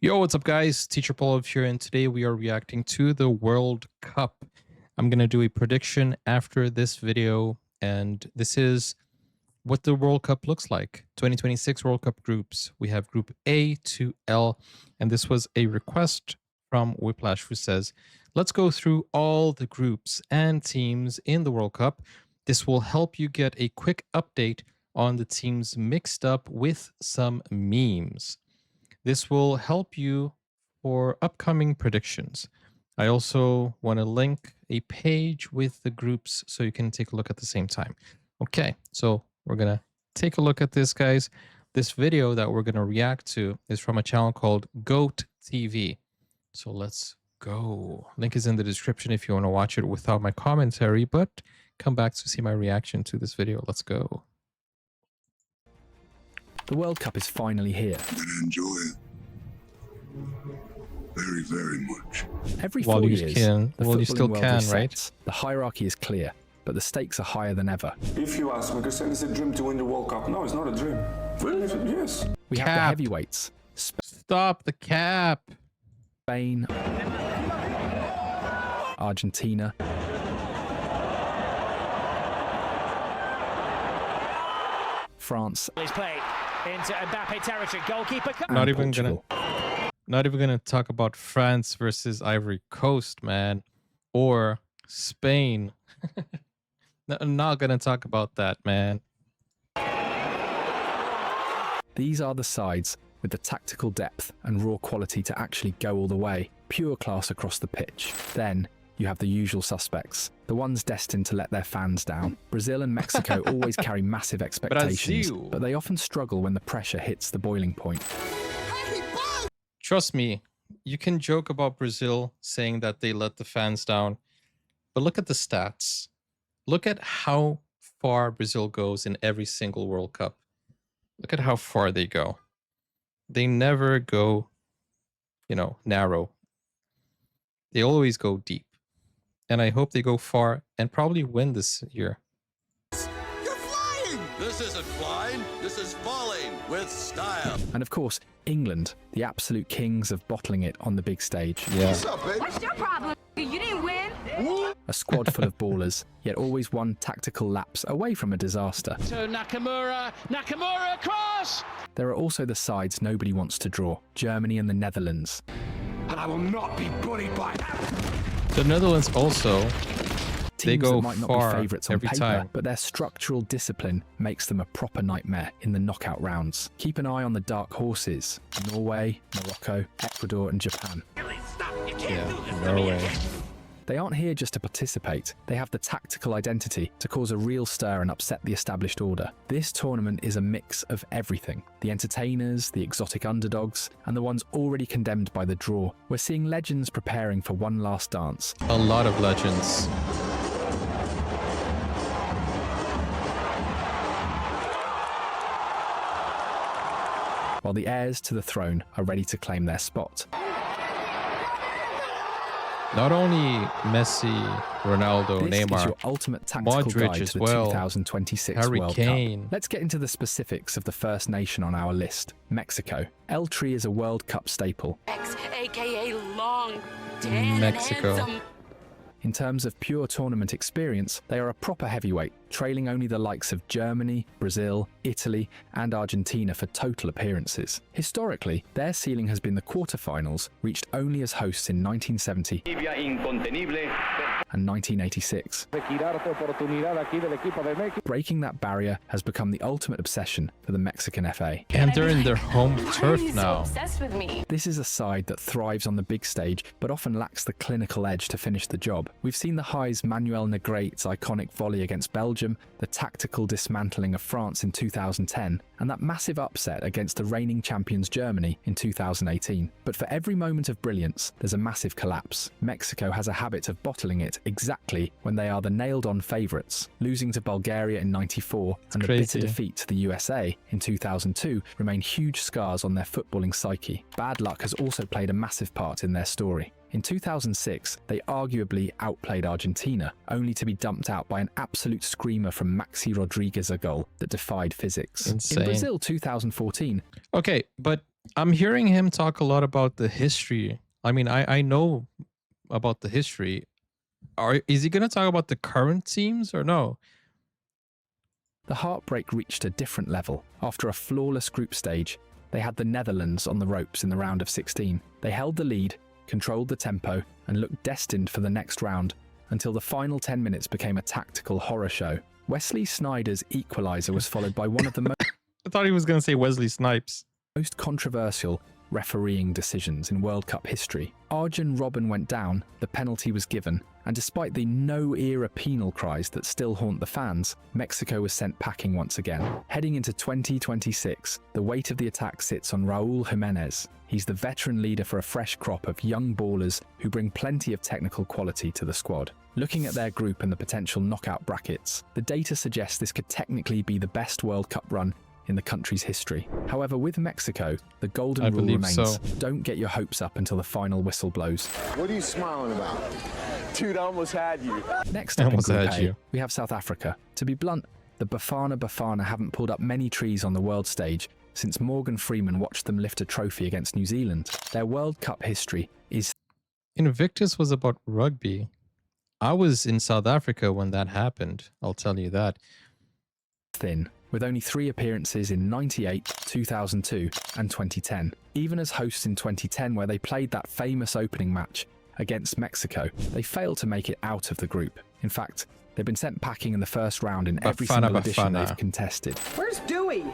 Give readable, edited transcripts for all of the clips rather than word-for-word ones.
Yo, what's up, guys? Teacher Paul here, and today we are reacting to the World Cup. I'm going to do a prediction after this video, and this is what the World Cup looks like. 2026 World Cup groups. We have Group A to L, and this was a request from Whiplash, who says, let's go through all the groups and teams in the World Cup. This will help you get a quick update on the teams mixed up with some memes. This will help you for upcoming predictions. I also want to link a page with the groups so you can take a look at the same time. Okay, so we're going to take a look at this, guys. This video that we're going to react to is from a channel called Goat TV. So let's go. Link is in the description if you want to watch it without my commentary, but come back to see my reaction to this video. Let's go. The World Cup is finally here. I'm gonna enjoy it. Very, very much. Every While 4 you years, can, the well, you footballing still world can, resets. right? The hierarchy is clear, but the stakes are higher than ever. If you ask me, Cristiano, it's a dream to win the World Cup. No, it's not a dream. Really? Yes. We have the Cap. heavyweights: Stop the cap. Spain, Argentina, France, His play into Mbappe territory. Goalkeeper. Not and even Portugal. gonna talk about France versus Ivory Coast, man, or Spain. I'm not gonna talk about that, man. These are the sides with the tactical depth and raw quality to actually go all the way. Pure class across the pitch. Then you have the usual suspects, the ones destined to let their fans down. Brazil and Mexico always carry massive expectations, Brazil. but they often struggle when the pressure hits the boiling point. Trust me, you can joke about Brazil saying that they let the fans down, but look at the stats. Look at how far Brazil goes in every single World Cup. Look at how far they go. They never go, narrow. They always go deep. And I hope they go far and probably win this year. You're flying! This isn't flying, this is falling with style. And of course, England, the absolute kings of bottling it on the big stage. Yeah. What's up, baby? What's your problem? You didn't win. A squad full of ballers, yet always one tactical lapse away from a disaster. To Nakamura. Nakamura cross. There are also the sides nobody wants to draw, Germany and the Netherlands. And I will not be bullied by The Netherlands also, they Teams go that might not far be favourites on every paper, time. but their structural discipline makes them a proper nightmare in the knockout rounds. Keep an eye on the dark horses: Norway, Morocco, Ecuador and Japan. Yeah, Norway. They aren't here just to participate, they have the tactical identity to cause a real stir and upset the established order. This tournament is a mix of everything: the entertainers, the exotic underdogs, and the ones already condemned by the draw. We're seeing legends preparing for one last dance. A lot of legends. While the heirs to the throne are ready to claim their spot. Not only Messi, Ronaldo, This is Neymar, your ultimate tactical Modric guide as to the well, 2026 Harry World Kane. Cup. Let's get into the specifics of the first nation on our list, Mexico. El Tri is a World Cup staple. X, aka long, tan, Mexico. and handsome. In terms of pure tournament experience, they are a proper heavyweight, trailing only the likes of Germany, Brazil, Italy, and Argentina for total appearances. Historically, their ceiling has been the quarterfinals, reached only as hosts in 1970 and 1986. Breaking that barrier has become the ultimate obsession for the Mexican FA. And they're in their home turf Why are you now. so obsessed with me? This is a side that thrives on the big stage, but often lacks the clinical edge to finish the job. We've seen the highs Manuel Negre's iconic volley against Belgium, the tactical dismantling of France in 2010, and that massive upset against the reigning champions Germany in 2018. But for every moment of brilliance, there's a massive collapse. Mexico has a habit of bottling it exactly when they are the nailed-on favourites. Losing to Bulgaria in '94 and the bitter crazy. defeat to the USA in 2002 remain huge scars on their footballing psyche. Bad luck has also played a massive part in their story. In 2006, they arguably outplayed Argentina, only to be dumped out by an absolute screamer from Maxi Rodriguez, a goal that defied physics. Insane. In Brazil 2014, Okay, but I'm hearing him talk a lot about the history. I mean, I know about the history. Is he going to talk about the current teams or no? The heartbreak reached a different level. After a flawless group stage, they had the Netherlands on the ropes in the round of 16. They held the lead, controlled the tempo, and looked destined for the next round until the final 10 minutes became a tactical horror show. Wesley Sneijder's equaliser was followed by one of the I thought he was going to say Wesley Snipes. most controversial refereeing decisions in World Cup history. Arjen Robben went down, the penalty was given, and despite the no-era penal cries that still haunt the fans, Mexico was sent packing once again. Heading into 2026, the weight of the attack sits on Raul Jimenez. He's the veteran leader for a fresh crop of young ballers who bring plenty of technical quality to the squad. Looking at their group and the potential knockout brackets, the data suggests this could technically be the best World Cup run in the country's history. However, with Mexico, the golden rule believe remains. so. Don't get your hopes up until the final whistle blows. What are you smiling about? Dude, I almost had you. Next up in almost Group had A, you. we have South Africa. To be blunt, the Bafana haven't pulled up many trees on the world stage since Morgan Freeman watched them lift a trophy against New Zealand. Their World Cup history is Invictus was about rugby. I was in South Africa when that happened. I'll tell you that. thin, with only 3 appearances in 98, 2002 and 2010. Even as hosts in 2010 where they played that famous opening match against Mexico, they failed to make it out of the group. In fact, they've been sent packing in the first round in every single edition they've contested. Where's Dewey?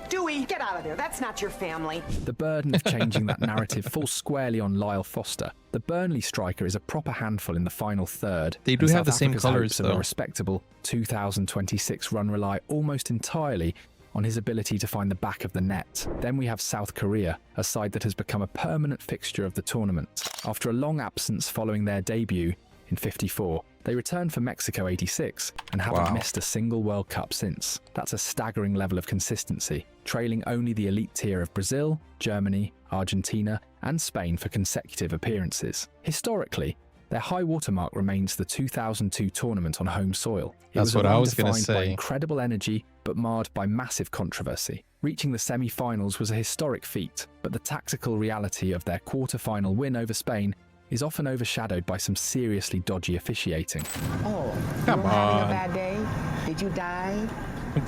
Dewey, get out of there. That's not your family. The burden of changing that narrative falls squarely on Lyle Foster. The Burnley striker is a proper handful in the final third. They do and have South the same Africa's colours, hopes of a though. respectable 2026 run rely almost entirely on his ability to find the back of the net. Then we have South Korea, a side that has become a permanent fixture of the tournament. After a long absence following their debut in '54, they returned for Mexico '86 and haven't Wow. missed a single World Cup since. That's a staggering level of consistency, trailing only the elite tier of Brazil, Germany, Argentina, and Spain for consecutive appearances. Historically, their high watermark remains the 2002 tournament on home soil. It That's was a what I run was gonna defined by say. incredible energy, but marred by massive controversy. Reaching the semi-finals was a historic feat, but the tactical reality of their quarter-final win over Spain is often overshadowed by some seriously dodgy officiating. Oh, Come you were having on. a bad day? Did you die?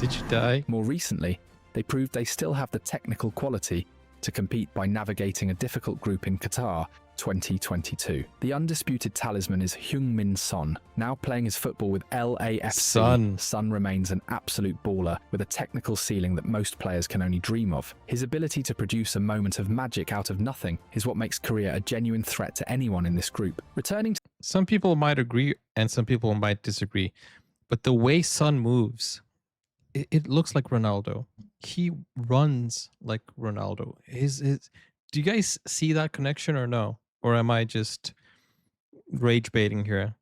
Did you die? More recently, they proved they still have the technical quality to compete by navigating a difficult group in Qatar 2022. The undisputed talisman is Heung-min Son. Now playing his football with LAFC, Son remains an absolute baller with a technical ceiling that most players can only dream of. His ability to produce a moment of magic out of nothing is what makes Korea a genuine threat to anyone in this group. Returning to Some people might agree and some people might disagree, but the way Son moves, it looks like Ronaldo. He runs like Ronaldo. Do you guys see that connection or no? Or am I just rage baiting here?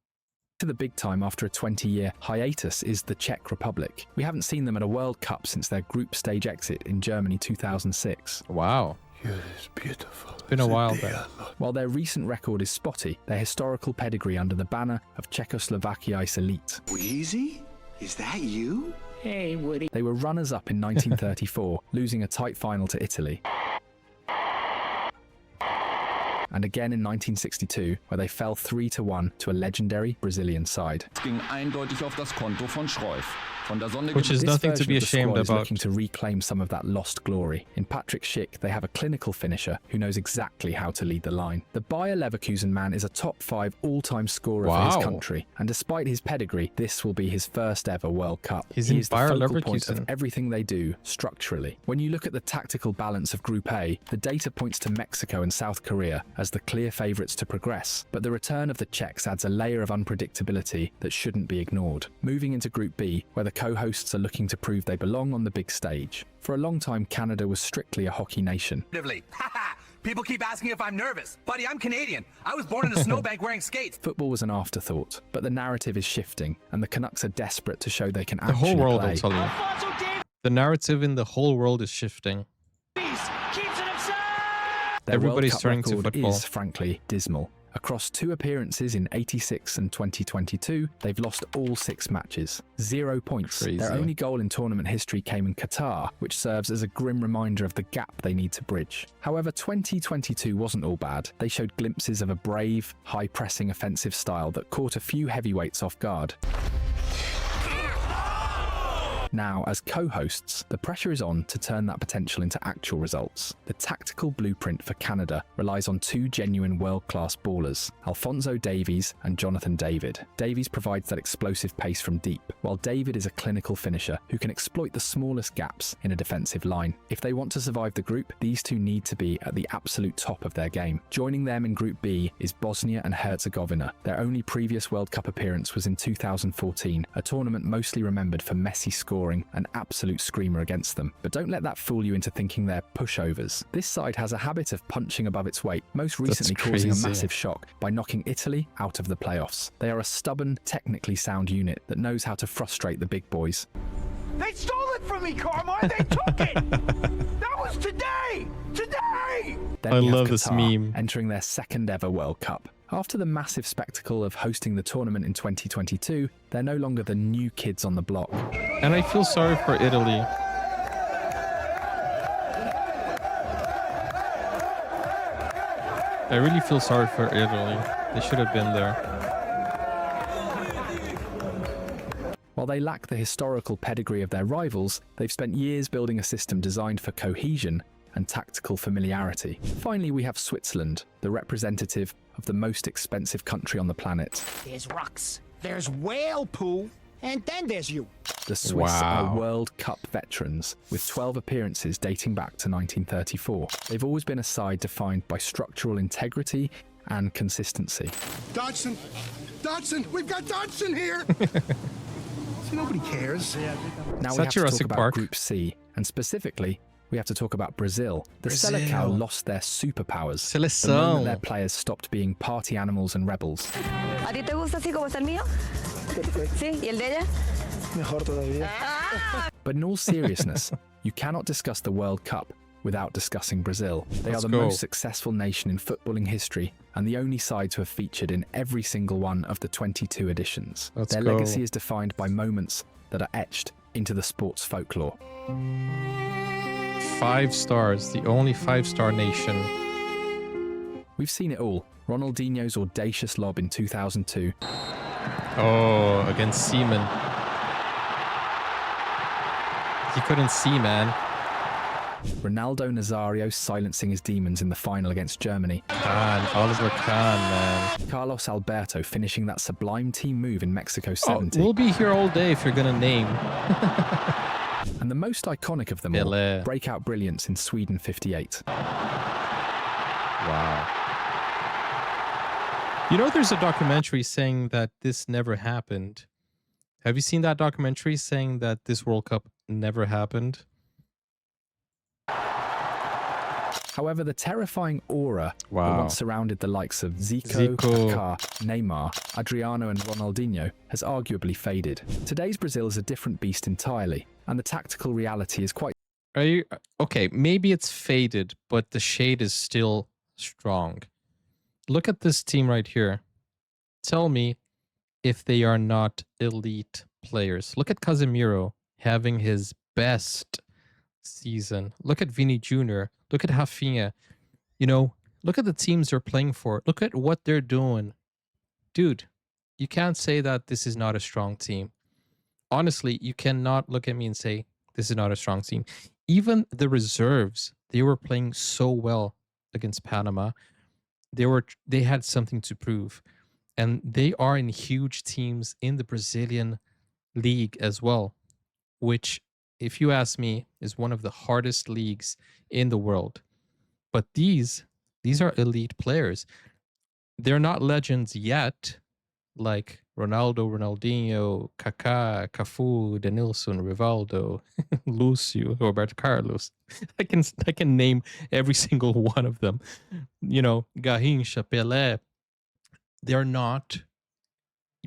the big time after a 20-year hiatus is the Czech Republic. We haven't seen them at a World Cup since their group stage exit in Germany 2006. Wow. It is beautiful. It's been a while then. While their recent record is spotty, their historical pedigree under the banner of Czechoslovakia's elite. Wheezy? Is that you? Hey, Woody. They were runners-up in 1934, losing a tight final to Italy. And again in 1962, where they fell 3-1 to a legendary Brazilian side. Ging eindeutig auf das Konto von Schroef. Von der Sonne Which is This nothing to version be of the ashamed squad is about. looking to reclaim some of that lost glory. In Patrick Schick, they have a clinical finisher who knows exactly how to lead the line. The Bayer Leverkusen man is a top 5 all-time scorer for his Wow. country, and despite his pedigree, this will be his first ever World Cup. He's he in is the Bayer focal point of Leverkusen. everything they do structurally. When you look at the tactical balance of Group A, the data points to Mexico and South Korea as the clear favourites to progress, but the return of the Czechs adds a layer of unpredictability that shouldn't be ignored. Moving into Group B, where the co-hosts are looking to prove they belong on the big stage. For a long time, Canada was strictly a hockey nation. People keep asking if I'm nervous. Buddy, I'm Canadian. I was born in a snowbank wearing skates. Football was an afterthought, but the narrative is shifting, and the Canucks are desperate to show they can The actually whole world, play. I'll tell you. The narrative in the whole world is shifting. Their Everybody's World Cup turning to record football. is frankly dismal. Across 2 appearances in '86 and 2022, they've lost all 6 matches. 0 points. Crazy. Their only goal in tournament history came in Qatar, which serves as a grim reminder of the gap they need to bridge. However, 2022 wasn't all bad. They showed glimpses of a brave, high-pressing offensive style that caught a few heavyweights off guard. Now, as co-hosts, the pressure is on to turn that potential into actual results. The tactical blueprint for Canada relies on 2 genuine world-class ballers, Alphonso Davies and Jonathan David. Davies provides that explosive pace from deep, while David is a clinical finisher who can exploit the smallest gaps in a defensive line. If they want to survive the group, these 2 need to be at the absolute top of their game. Joining them in Group B is Bosnia and Herzegovina. Their only previous World Cup appearance was in 2014, a tournament mostly remembered for Messi scoring an absolute screamer against them. But don't let that fool you into thinking they're pushovers. This side has a habit of punching above its weight, most recently causing a massive shock by knocking Italy out of the playoffs. They are a stubborn, technically sound unit that knows how to frustrate the big boys. They stole it from me, Carmine! They took it! That was today! Today! Then I you have love this Qatar meme. entering their 2nd ever World Cup. After the massive spectacle of hosting the tournament in 2022, they're no longer the new kids on the block. And I feel sorry for Italy. I really feel sorry for Italy. They should have been there. While they lack the historical pedigree of their rivals, they've spent years building a system designed for cohesion and tactical familiarity. Finally, we have Switzerland, the representative of the most expensive country on the planet. There's rocks, there's whale poo, and then there's you. The Swiss are Wow. World Cup veterans, with 12 appearances dating back to 1934. They've always been a side defined by structural integrity and consistency. Dodson! Dodson! We've got Dodson here! See, nobody cares. Now Is we that have to talk Jurassic about Park? Group C, and specifically, we have to talk about Brazil. The Brazil. Seleção lost their superpowers the Seleção. moment their players stopped being party animals and rebels. ¿A ti te gusta así como es el mío? Sí, ¿y el de ella? Mejor todavía. But in all seriousness, you cannot discuss the World Cup without discussing Brazil. They Let's are the go. most successful nation in footballing history and the only side to have featured in every single one of the 22 editions. Let's Their go. legacy is defined by moments that are etched into the sport's folklore. 5 stars, the only 5-star nation. We've seen it all. Ronaldinho's audacious lob in 2002, Oh, against Seaman. He couldn't see, man. Ronaldo Nazario silencing his demons in the final against Germany, Kahn, Oliver Kahn, man. Carlos Alberto finishing that sublime team move in Mexico Oh, 70, we'll be here all day if you're gonna name. and the most iconic of them all, Pelé. breakout brilliance in Sweden 58. Wow. You know, there's a documentary saying that this never happened. Have you seen that documentary saying that this World Cup never happened? However, the terrifying aura that Wow. once surrounded the likes of Zico, Zico. Kaká, Neymar, Adriano and Ronaldinho has arguably faded. Today's Brazil is a different beast entirely, and the tactical reality is quite Are you okay? Maybe it's faded, but the shade is still strong. Look at this team right here. Tell me if they are not elite players. Look at Casemiro having his best season. Look at Vini Jr. Look at Rafinha. You know, look at the teams they're playing for. Look at what they're doing. Dude, you can't say that this is not a strong team. Honestly, you cannot look at me and say this is not a strong team. Even the reserves, they were playing so well against Panama. They had something to prove. And they are in huge teams in the Brazilian league as well, which, if you ask me, is one of the hardest leagues in the world. But these are elite players. They're not legends yet, like Ronaldo, Ronaldinho, Kaká, Cafu, Denilson, Rivaldo, Lúcio, Roberto Carlos. I can name every single one of them. You know, Garrincha, Pelé. They're not,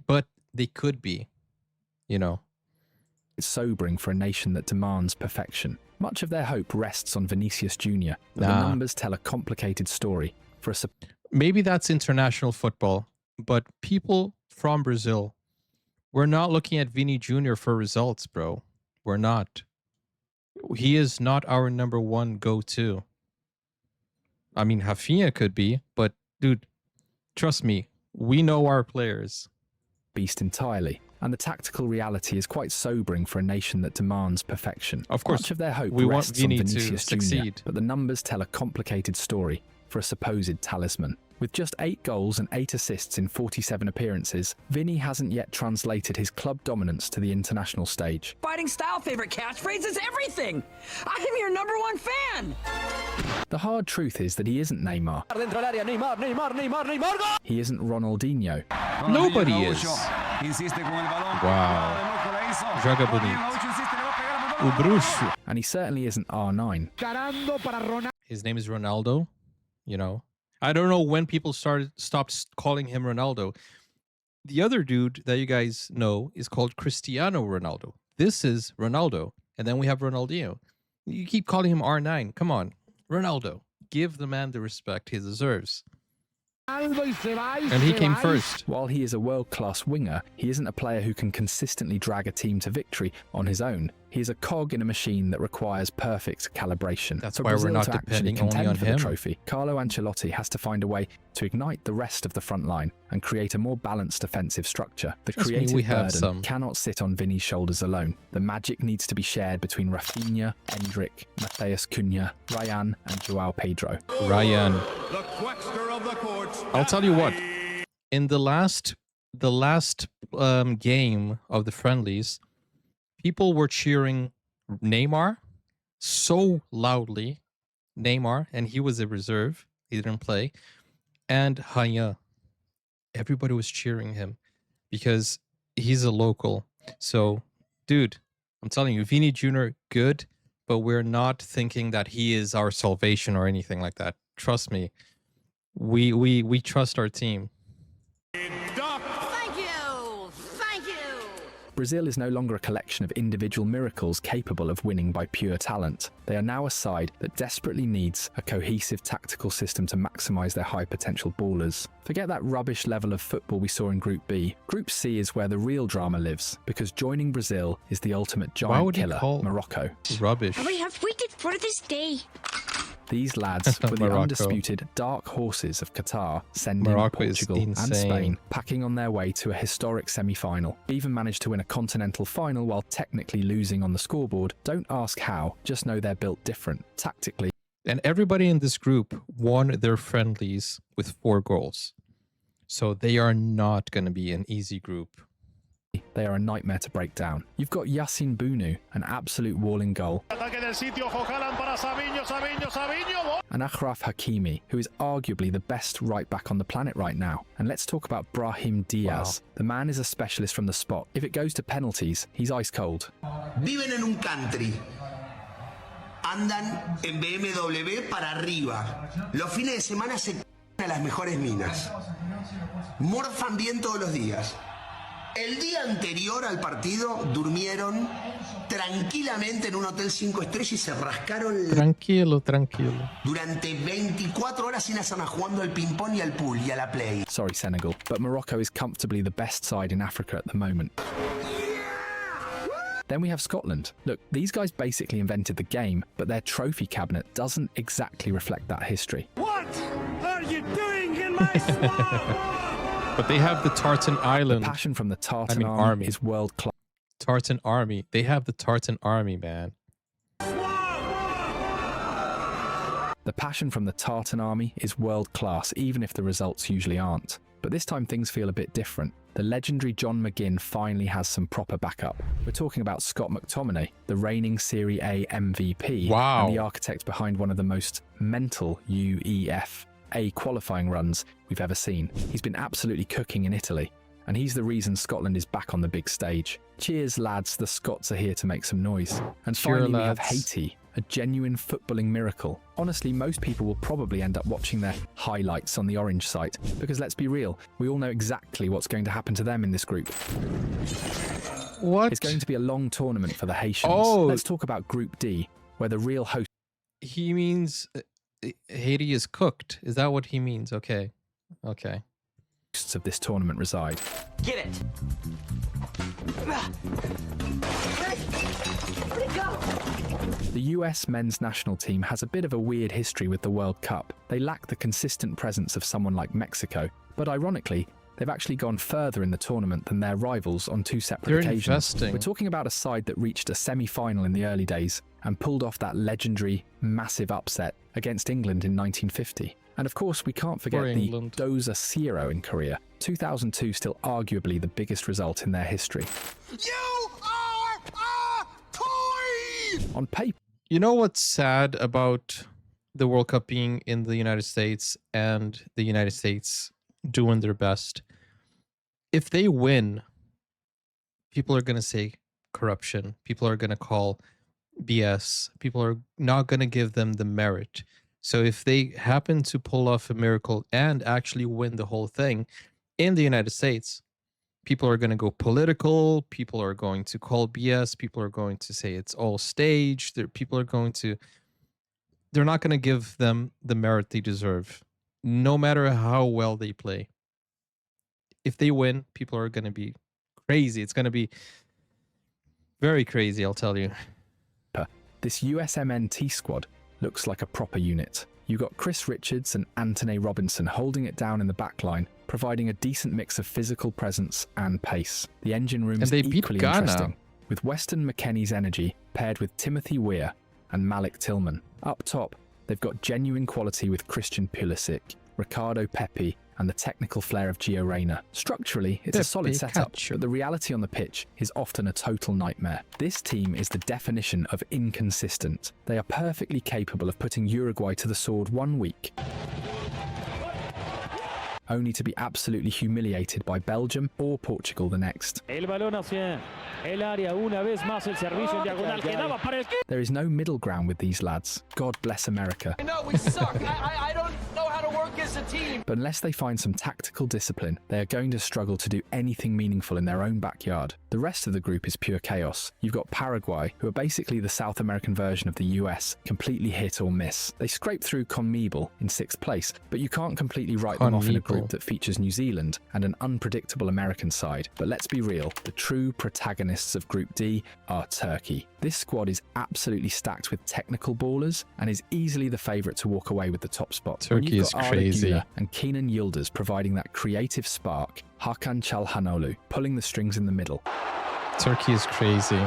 but they could be, you know. It's sobering for a nation that demands perfection. Much of their hope rests on Vinicius Jr., but the Nah. numbers tell a complicated story. For a maybe that's international football, but people from Brazil, we're not looking at Vini Jr. for results, bro. We're not. He is not our number one go-to. I mean, Rafinha could be, but dude, trust me, we know our players. Beast entirely, and the tactical reality is quite sobering for a nation that demands perfection. Of course, much of their hope we want rests on Vini to Vinicius Jr., succeed. but the numbers tell a complicated story for a supposed talisman. With just 8 goals and 8 assists in 47 appearances, Vinny hasn't yet translated his club dominance to the international stage. Fighting style favorite catchphrase is everything. I am your #1 fan. The hard truth is that he isn't Neymar. He isn't Ronaldinho. Nobody is. Wow. Joga bonito. O bruxo. And he certainly isn't R9. His name is Ronaldo, you know. I don't know when people stopped calling him Ronaldo. The other dude that you guys know is called Cristiano Ronaldo. This is Ronaldo. And then we have Ronaldinho. You keep calling him R9. Come on. Ronaldo. Give the man the respect he deserves. And he came first. While he is a world-class winger, he isn't a player who can consistently drag a team to victory on his own. He is a cog in a machine that requires perfect calibration. That's For why we're Brazil not to actually depending only contend on for him. the trophy, Carlo Ancelotti has to find a way to ignite the rest of the front line and create a more balanced defensive structure. The Trust me, creative we have burden some. cannot sit on Vinny's shoulders alone. The magic needs to be shared between Rafinha, Endrick, Matheus Cunha, Ryan, and Joao Pedro. Ryan. I'll tell you what. In the last game of the friendlies, people were cheering Neymar so loudly. Neymar, and he was a reserve. He didn't play. And Ryan. Everybody was cheering him because he's a local. So, dude, I'm telling you, Vini Jr., good, but we're not thinking that he is our salvation or anything like that. Trust me. We trust our team. Thank you. Thank you. Brazil is no longer a collection of individual miracles capable of winning by pure talent. They are now a side that desperately needs a cohesive tactical system to maximise their high potential ballers. Forget that rubbish level of football we saw in Group B. Group C is where the real drama lives, because joining Brazil is the ultimate giant killer, Morocco. Rubbish. We have waited for this day. These lads were the Morocco. undisputed dark horses of Qatar, sending Morocco is Portugal and insane. Spain packing on their way to a historic semi-final. Even managed to win a continental final while technically losing on the scoreboard. Don't ask how, just know they're built different, tactically. And everybody in this group won their friendlies with 4 goals. So they are not going to be an easy group. They are a nightmare to break down. You've got Yacine Bounou, an absolute wall in goal, and Achraf Hakimi, who is arguably the best right back on the planet right now. And let's talk about Brahim Diaz. Wow. The man is a specialist from the spot. If it goes to penalties, he's ice cold. Viven en un country. Andan en BMW para arriba. Los fines de semana se a las mejores minas. Morfan bien todos los días. El día anterior al partido durmieron tranquilamente en un hotel 5 estrellas y se rascaron Tranquilo. durante 24 horas sin hacer nada, jugando al ping-pong y al pool y a la play. Sorry, Senegal, but Morocco is comfortably the best side in Africa at the moment. Then we have Scotland. Look, these guys basically invented the game, but their trophy cabinet doesn't exactly reflect that history. What are you doing in my swamp? But they have the Tartan Island. The passion from the Tartan army is world-class. Tartan Army. They have the Tartan Army, man. The passion from the Tartan Army is world-class, even if the results usually aren't. But this time things feel a bit different. The legendary John McGinn finally has some proper backup. We're talking about Scott McTominay, the reigning Serie A MVP, wow, and the architect behind one of the most mental UEFA qualifying runs we've ever seen. He's been absolutely cooking in Italy, and he's the reason Scotland is back on the big stage. Cheers, lads, the Scots are here to make some noise. And finally, we have Haiti, a genuine footballing miracle. Honestly, most people will probably end up watching their highlights on the Orange site, because let's be real, we all know exactly what's going to happen to them in this group. What? It's going to be a long tournament for the Haitians. Oh. Let's talk about Group D, where the real host... He means Haiti is cooked. Is that what he means? Okay. Okay. Of this tournament reside. Get it. Where'd it go? The US men's national team has a bit of a weird history with the World Cup. They lack the consistent presence of someone like Mexico, but ironically, they've actually gone further in the tournament than their rivals on two separate They're occasions. investing. We're talking about a side that reached a semi-final in the early days and pulled off that legendary, massive upset against England in 1950. And of course, we can't forget the England. Dosa Siro in Korea. 2002 still arguably the biggest result in their history. You are a toy! On paper, You know what's sad about the World Cup being in the United States and the United States doing their best? If they win, people are going to say corruption. People are going to call BS. People are not going to give them the merit. So if they happen to pull off a miracle and actually win the whole thing in the United States, people are going to go political. People are going to call BS. People are going to say it's all staged. People are going to, they're not going to give them the merit they deserve, no matter how well they play. If they win, people are going to be crazy. It's going to be very crazy, I'll tell you. this USMN T squad looks like a proper unit. You got Chris Richards and Anthony Robinson holding it down in the back line, providing a decent mix of physical presence and pace. The engine room is equally interesting, with Weston McKennie's energy paired with Timothy Weir and Malik Tillman. Up top, they've got genuine quality with Christian Pulisic, Ricardo Pepi, and the technical flair of Gio Reyna. Structurally, it's a solid setup, but the reality on the pitch is often a total nightmare. This team is the definition of inconsistent. They are perfectly capable of putting Uruguay to the sword one week, only to be absolutely humiliated by Belgium or Portugal the next. El balón hacia el área, una vez más el servicio en diagonal que daba para el... There is no middle ground with these lads. God bless America. I know we suck. I don't know how to work as a team. But unless they find some tactical discipline, they are going to struggle to do anything meaningful in their own backyard. The rest of the group is pure chaos. You've got Paraguay, who are basically the South American version of the US, completely hit or miss. They scrape through CONMEBOL in 6th place, but you can't completely write them off in a group that features New Zealand and an unpredictable American side. But let's be real, the true protagonists of Group D are Turkey. This squad is absolutely stacked with technical ballers and is easily the favourite to walk away with the top spot. Turkey is crazy. Güler and Kenan Yıldız providing that creative spark, Hakan Çalhanoğlu pulling the strings in the middle. Turkey is crazy.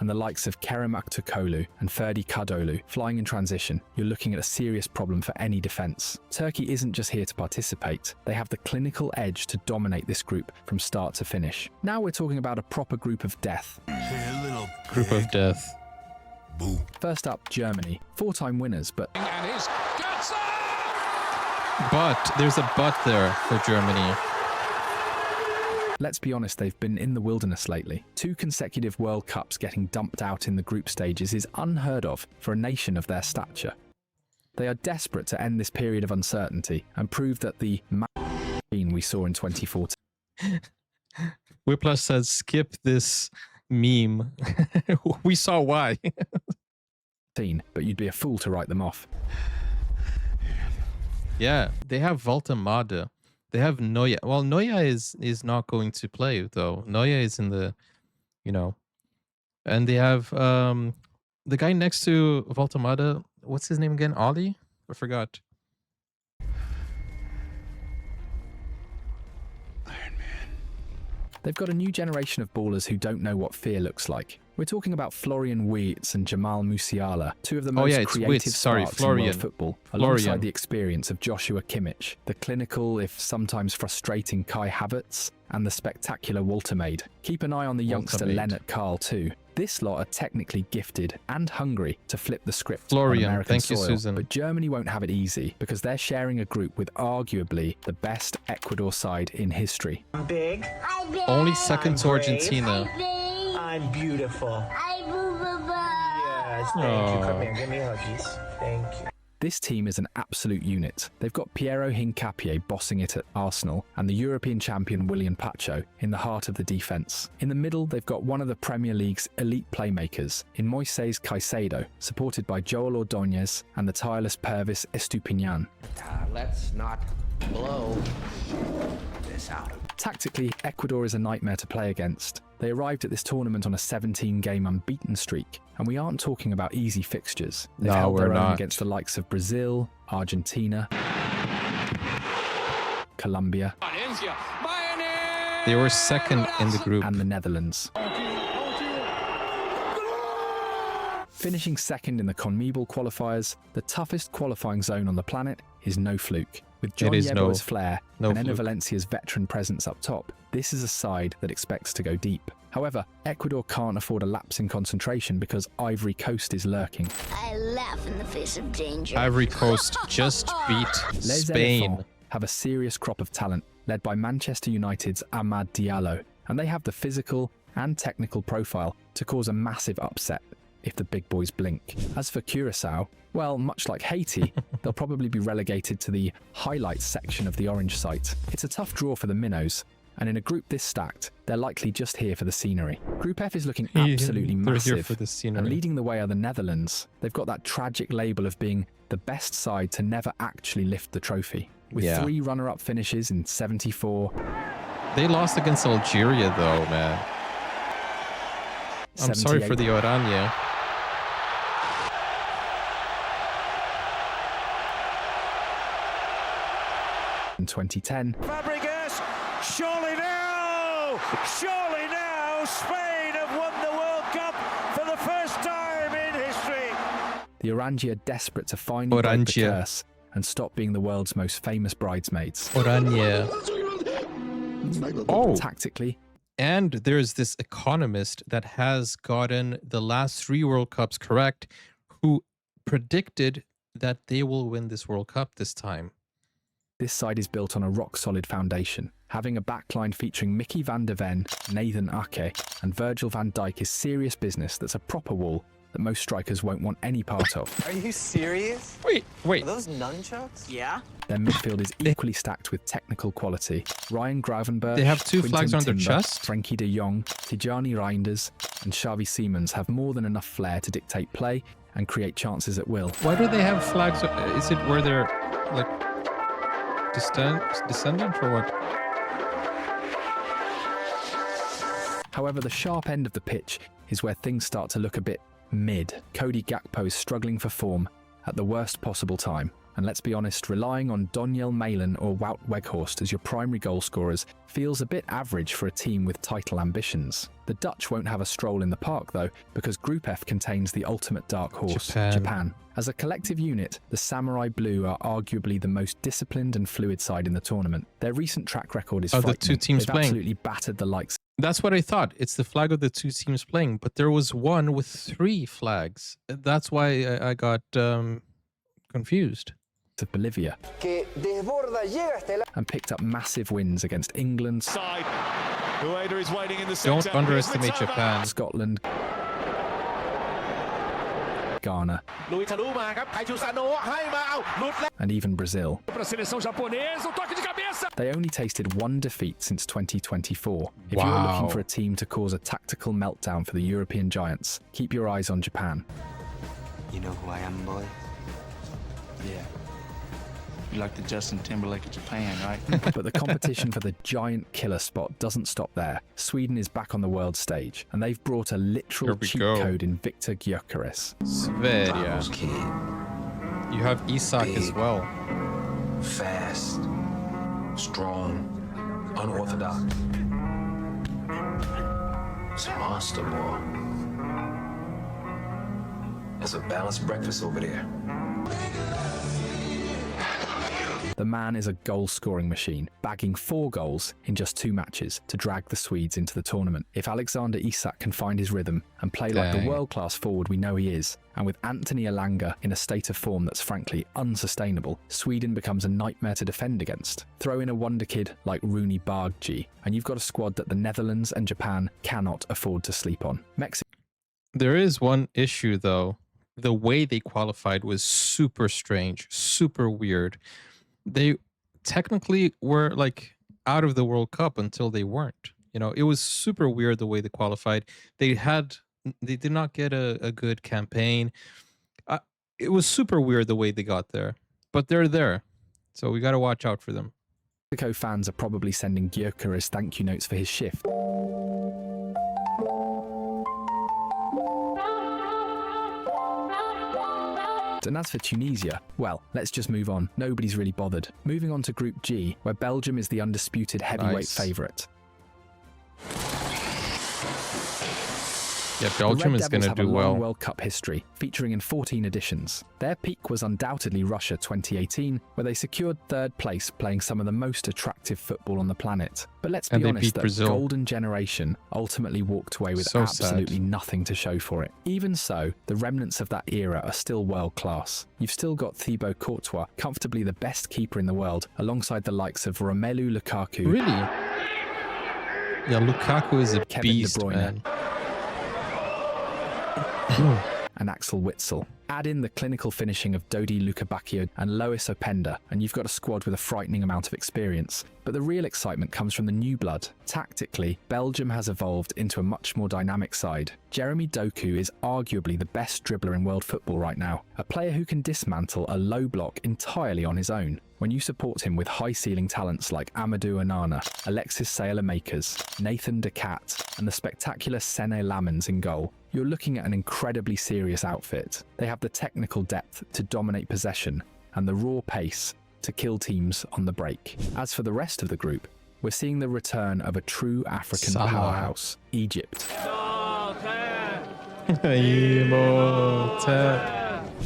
And the likes of Kerem Aktürkoğlu and Ferdi Kadıoğlu flying in transition, you're looking at a serious problem for any defence. Turkey isn't just here to participate, they have the clinical edge to dominate this group from start to finish. Now we're talking about a proper group of death. Hey, little group of death. Boo. First up, Germany, 4-time winners, but there's a but there for Germany. Let's be honest, they've been in the wilderness lately. 2 consecutive World Cups getting dumped out in the group stages is unheard of for a nation of their stature. They are desperate to end this period of uncertainty and prove that the machine we saw in 2014. Whiplash says, skip this meme. We saw why. But you'd be a fool to write them off. Yeah, they have Voltemade. They have Neuer. Well, Neuer is not going to play, though. Neuer is in the, and they have the guy next to Voltemade. What's his name again? Oli? I forgot. They've got a new generation of ballers who don't know what fear looks like. We're talking about Florian Wirtz and Jamal Musiala, 2 of the most creative sparks in world football, alongside the experience of Joshua Kimmich, the clinical, if sometimes frustrating Kai Havertz, and the spectacular Woltemade. Keep an eye on the youngster Lennart Karl too. This lot are technically gifted and hungry to flip the script on American soil, Susan. But Germany won't have it easy because they're sharing a group with arguably the best Ecuador side in history. I'm big. Only second to Argentina. I'm beautiful. Yes, thank you. Come here, give me huggies. Thank you. This team is an absolute unit. They've got Piero Hincapié bossing it at Arsenal and the European champion William Pacho in the heart of the defence. In the middle, they've got one of the Premier League's elite playmakers in Moises Caicedo, supported by Joel Ordóñez and the tireless Pervis Estupiñán. let's not blow this out. Tactically, Ecuador is a nightmare to play against. They arrived at this tournament on a 17-game unbeaten streak, and we aren't talking about easy fixtures. They've held their own against the likes of Brazil, Argentina, Colombia. They were second in the group. And the Netherlands. Finishing second in the CONMEBOL qualifiers, the toughest qualifying zone on the planet is no fluke. With John Yeboah's flair and Enner Valencia's veteran presence up top, this is a side that expects to go deep. However, Ecuador can't afford a lapse in concentration because Ivory Coast is lurking. I laugh in the face of danger. Ivory Coast just beat Les Spain. Elephants have a serious crop of talent, led by Manchester United's Amad Diallo, and they have the physical and technical profile to cause a massive upset if the big boys blink. As for Curacao, well, much like Haiti, they'll probably be relegated to the highlights section of the orange site. It's a tough draw for the Minnows, and in a group this stacked, they're likely just here for the scenery. Group F is looking absolutely massive, and leading the way are the Netherlands. They've got that tragic label of being the best side to never actually lift the trophy. With 3 runner-up finishes in 74. They lost against Algeria though, man. I'm sorry for the Oranje. In 2010. Fabregas, surely now, Spain have won the World Cup for the first time in history. The Oranje are desperate to finally break the curse and stop being the world's most famous bridesmaids. Oranje. Tactically. And there's this economist that has gotten the last 3 World Cups correct, who predicted that they will win this World Cup this time. This side is built on a rock-solid foundation. Having a backline featuring Mickey van der Ven, Nathan Ake, and Virgil van Dijk is serious business that's a proper wall that most strikers won't want any part of. Are you serious? Wait. Are those nunchucks? Yeah. Their midfield is equally stacked with technical quality. Ryan Gravenberch, they have 2 Quinten flags on their Timber, chest. Frankie de Jong, Tijani Reinders, and Xavi Simons have more than enough flair to dictate play and create chances at will. Why do they have flags? Is it where they're like descendant or what? However, the sharp end of the pitch is where things start to look a bit mid. Cody Gakpo is struggling for form at the worst possible time. And let's be honest, relying on Doniel Malen or Wout Weghorst as your primary goal scorers feels a bit average for a team with title ambitions. The Dutch won't have a stroll in the park though, because Group F contains the ultimate dark horse, Japan. As a collective unit, the Samurai Blue are arguably the most disciplined and fluid side in the tournament. Their recent track record is frightening. The 2 teams They've playing. absolutely battered the likes. That's what I thought. It's the flag of the 2 teams playing, but there was one with 3 flags. That's why I got confused. Of Bolivia and picked up massive wins against England, Don't underestimate Japan, Scotland, Ghana, and even Brazil. They only tasted 1 defeat since 2024. If you're looking for a team to cause a tactical meltdown for the European giants, keep your eyes on Japan. You know who I am, boy? Yeah. You like the Justin Timberlake of Japan, right? But the competition for the giant killer spot doesn't stop there. Sweden is back on the world stage, and they've brought a literal cheat code in Victor Gyökeres. Sverige. You have Isak as well. Fast, strong, unorthodox. It's a monster, boy. It's a balanced breakfast over there. The man is a goal-scoring machine, bagging 4 goals in just 2 matches to drag the Swedes into the tournament. If Alexander Isak can find his rhythm and play like the world-class forward we know he is, and with Anthony Elanga in a state of form that's frankly unsustainable, Sweden becomes a nightmare to defend against. Throw in a wonder kid like Rooney Bargji, and you've got a squad that the Netherlands and Japan cannot afford to sleep on. There is one issue though. The way they qualified was super strange, super weird. They technically were like out of the World Cup until they weren't. You know, it was super weird the way they qualified. They did not get a good campaign. It was super weird the way they got there, but they're there. So we got to watch out for them. Mexico fans are probably sending Gyökeres thank you notes for his shift. And as for Tunisia, well, let's just move on. Nobody's really bothered. Moving on to Group G, where Belgium is the undisputed heavyweight favourite. Yeah, Belgium is going to do well. World Cup history, featuring in 14 editions. Their peak was undoubtedly Russia 2018, where they secured third place, playing some of the most attractive football on the planet. But let's be honest, that golden generation ultimately walked away with absolutely nothing to show for it. Even so, the remnants of that era are still world class. You've still got Thibaut Courtois, comfortably the best keeper in the world, alongside the likes of Romelu Lukaku. Really? Yeah, Lukaku is a beast, man. And Axel Witsel. Add in the clinical finishing of Dodi Lukebakio and Lois Openda, and you've got a squad with a frightening amount of experience. But the real excitement comes from the new blood. Tactically, Belgium has evolved into a much more dynamic side. Jeremy Doku is arguably the best dribbler in world football right now, a player who can dismantle a low block entirely on his own. When you support him with high-ceiling talents like Amadou Onana, Alexis Sayle-Makers, Nathan Decat, and the spectacular Sene Lamens in goal, you're looking at an incredibly serious outfit. They have the technical depth to dominate possession and the raw pace to kill teams on the break. As for the rest of the group, we're seeing the return of a true African powerhouse, Egypt.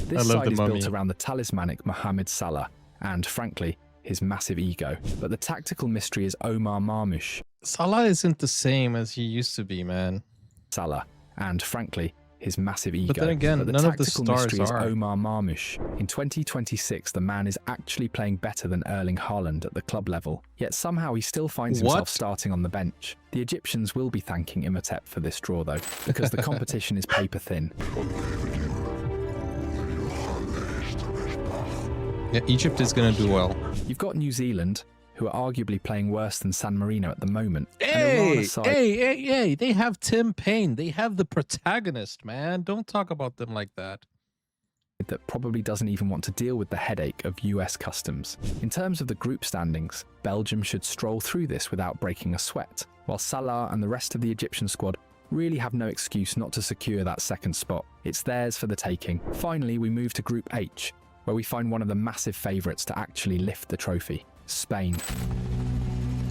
This side is built around the talismanic Mohamed Salah and, frankly, his massive ego. But the tactical mystery is Omar Marmoush. Salah isn't the same as he used to be, man. Salah, and frankly, his massive ego. But then again, none of the stars are. Omar Marmoush. In 2026, the man is actually playing better than Erling Haaland at the club level. Yet somehow he still finds himself starting on the bench. The Egyptians will be thanking Imhotep for this draw, though, because the competition is paper thin. Yeah, Egypt is going to do well. You've got New Zealand, who are arguably playing worse than San Marino at the moment. Hey, they have Tim Payne. They have the protagonist, man. Don't talk about them like that. That probably doesn't even want to deal with the headache of US customs. In terms of the group standings, Belgium should stroll through this without breaking a sweat, while Salah and the rest of the Egyptian squad really have no excuse not to secure that second spot. It's theirs for the taking. Finally, we move to Group H, where we find one of the massive favourites to actually lift the trophy, Spain.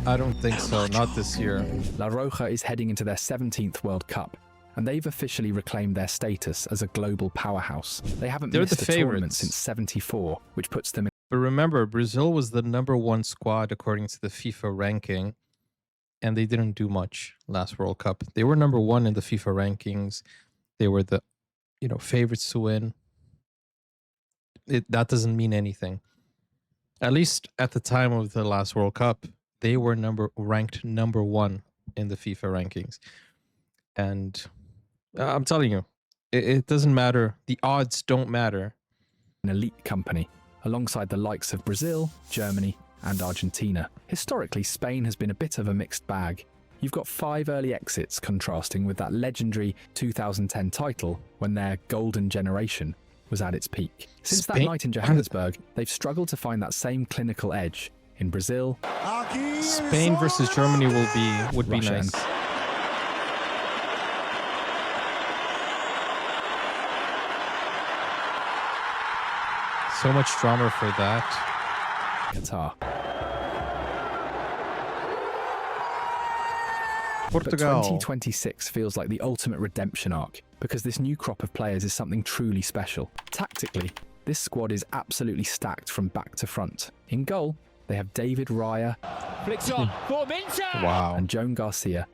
I don't think so, not this year. La Roja is heading into their 17th World Cup, and they've officially reclaimed their status as a global powerhouse. They haven't missed a tournament since '74, which puts them in. But remember, Brazil was the #1 squad according to the FIFA ranking, and they didn't do much last World Cup. They were #1 in the FIFA rankings. They were the, favorites to win. That doesn't mean anything. At least at the time of the last World Cup, they were ranked #1 in the FIFA rankings. And I'm telling you, it doesn't matter. The odds don't matter. An elite company, alongside the likes of Brazil, Germany, and Argentina. Historically, Spain has been a bit of a mixed bag. You've got 5 early exits contrasting with that legendary 2010 title when their golden generation was at its peak. Since that night in Johannesburg, they've struggled to find that same clinical edge in Brazil. Spain versus Germany would be Russia, nice. So much drama for that. Qatar. Portugal. But 2026 feels like the ultimate redemption arc, because this new crop of players is something truly special. Tactically, this squad is absolutely stacked from back to front. In goal, they have David Raya and Joan Garcia.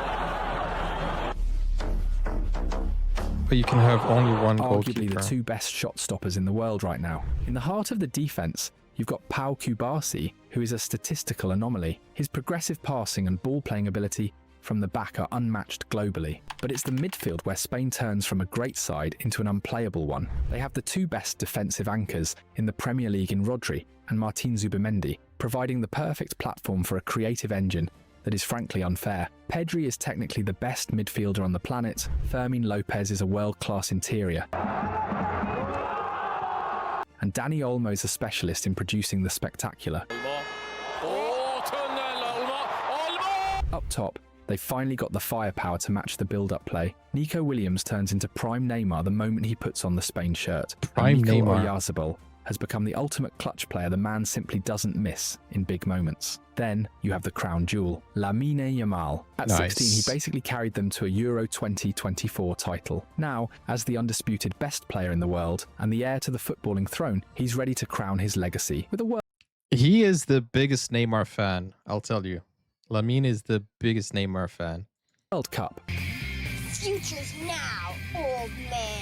But you can have only one goalkeeper. Arguably goalkeeper. the 2 best shot stoppers in the world right now. In the heart of the defense, you've got Pau Kubasi, who is a statistical anomaly. His progressive passing and ball-playing ability from the back are unmatched globally. But it's the midfield where Spain turns from a great side into an unplayable one. They have the 2 best defensive anchors in the Premier League in Rodri and Martin Zubimendi, providing the perfect platform for a creative engine that is frankly unfair. Pedri is technically the best midfielder on the planet. Fermin Lopez is a world-class interior. and Dani Olmo is a specialist in producing the spectacular. Up top, they finally got the firepower to match the build-up play. Nico Williams turns into prime Neymar the moment he puts on the Spain shirt. Prime Nico Neymar. Oyarzabal has become the ultimate clutch player the man simply doesn't miss in big moments. Then you have the crown jewel, Lamine Yamal. At 16, he basically carried them to a Euro 2024 title. Now, as the undisputed best player in the world and the heir to the footballing throne, he's ready to crown his legacy with a World He is the biggest Neymar fan, I'll tell you. Lamine is the biggest Neymar fan. Cup. Future's now, old man.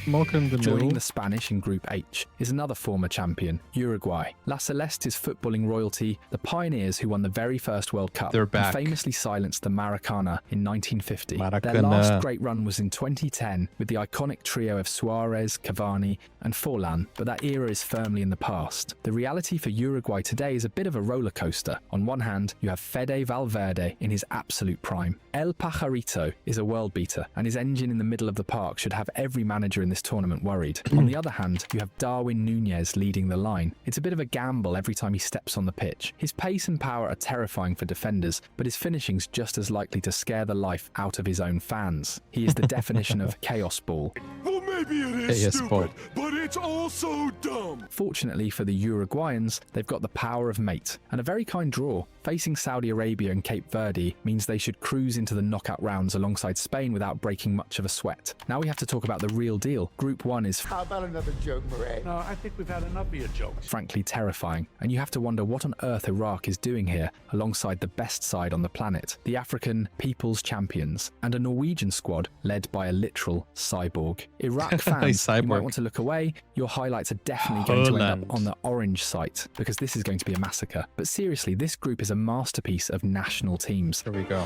Mocha in the Joining middle. the Spanish in Group H is another former champion, Uruguay. La Celeste is footballing royalty, the pioneers who won the very first World Cup. They're back. And famously silenced the Maracana in 1950. Their Maracana. last great run was in 2010 with the iconic trio of Suarez, Cavani and Forlan, but that era is firmly in the past. The reality for Uruguay today is a bit of a roller coaster. On one hand, you have Fede Valverde in his absolute prime. El Pajarito is a world beater, and his engine in the middle of the park should have every manager in this tournament worried. On the other hand, you have Darwin Núñez leading the line. It's a bit of a gamble every time he steps on the pitch. His pace and power are terrifying for defenders, but his finishing's just as likely to scare the life out of his own fans. He is the definition of chaos ball. Well, maybe it is Yes, stupid, Paul. but it's also dumb. Fortunately for the Uruguayans, they've got the power of mate, and a very kind draw. Facing Saudi Arabia and Cape Verde means they should cruise into the knockout rounds alongside Spain without breaking much of a sweat. Now we have to talk about the real deal. Group 1 is How about another joke, Murray? No, I think we've had enough of your jokes. frankly terrifying, and you have to wonder what on earth Iraq is doing here alongside the best side on the planet, the African People's Champions, and a Norwegian squad led by a literal cyborg. Iraq fans, you might Cyborg. want to look away. Your highlights are definitely going to end Holland. up on the orange site because this is going to be a massacre. But seriously, this group is a masterpiece of national teams. Here we go.